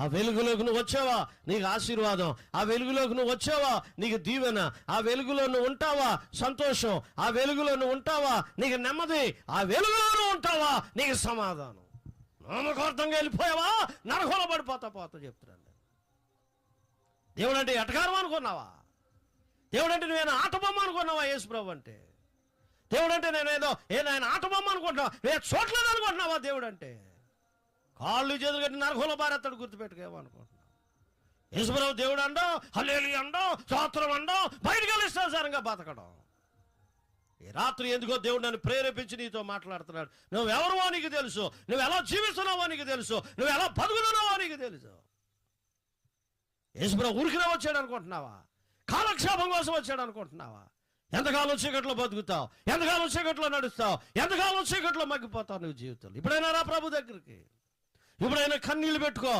ఆ వెలుగులోకి నువ్వు వచ్చావా నీకు ఆశీర్వాదం, ఆ వెలుగులోకి నువ్వు వచ్చావా నీకు దీవెన, ఆ వెలుగులో నువ్వు ఉంటావా సంతోషం, ఆ వెలుగులో నువ్వు ఉంటావా నీకు నెమ్మది, ఆ వెలుగులో నువ్వు ఉంటావా నీకు సమాధానం. నామకార్థంగా వెళ్ళిపోయావా నరకంలో పోతా చెప్తున్నాను. దేవుడు అంటే ఎటకారం అనుకున్నావా? దేవుడు అంటే నువ్వేనా ఆటబొమ్మ అనుకున్నావా? యేసుప్రభు అంటే దేవుడు అంటే నేను ఆటబొమ్మ అనుకుంటున్నావా? నేను చూడలేదు అనుకుంటున్నావా? దేవుడు అంటే కాళ్ళు చేతులు కట్టి నరకంలో బారేస్తాడు, గుర్తుపెట్టుకోమనుకుంటున్నావు. యేసుప్రభు దేవుడు అండో, హల్లెలూయా అండో, స్తోత్రం అండో, బయటకు ఇష్టానుసారంగా బతకడం. ఈ రాత్రి ఎందుకో దేవుడు నన్ను ప్రేరేపించి నీతో మాట్లాడుతున్నాడు. నువ్వెవరువో నీకు తెలుసు, నువ్వు ఎలా జీవిస్తున్నావో నీకు తెలుసు, నువ్వు ఎలా బతుకుతున్నావో నీకు తెలుసు. యేసుప్రభు ఊరికినే వచ్చాడు అనుకుంటున్నావా? కాలక్షేపం కోసం వచ్చాడు అనుకుంటున్నావా? ఎంతకాలం చీకట్లో బతుకుతావు, ఎంతకాలం చీకట్లో నడుస్తావు, ఎంతకాలం చీకట్లో మగ్గిపోతావు నువ్వు జీవితంలో. ఇప్పుడైనా రా ప్రభు దగ్గరికి, ఇప్పుడైనా కన్నీళ్ళు పెట్టుకో.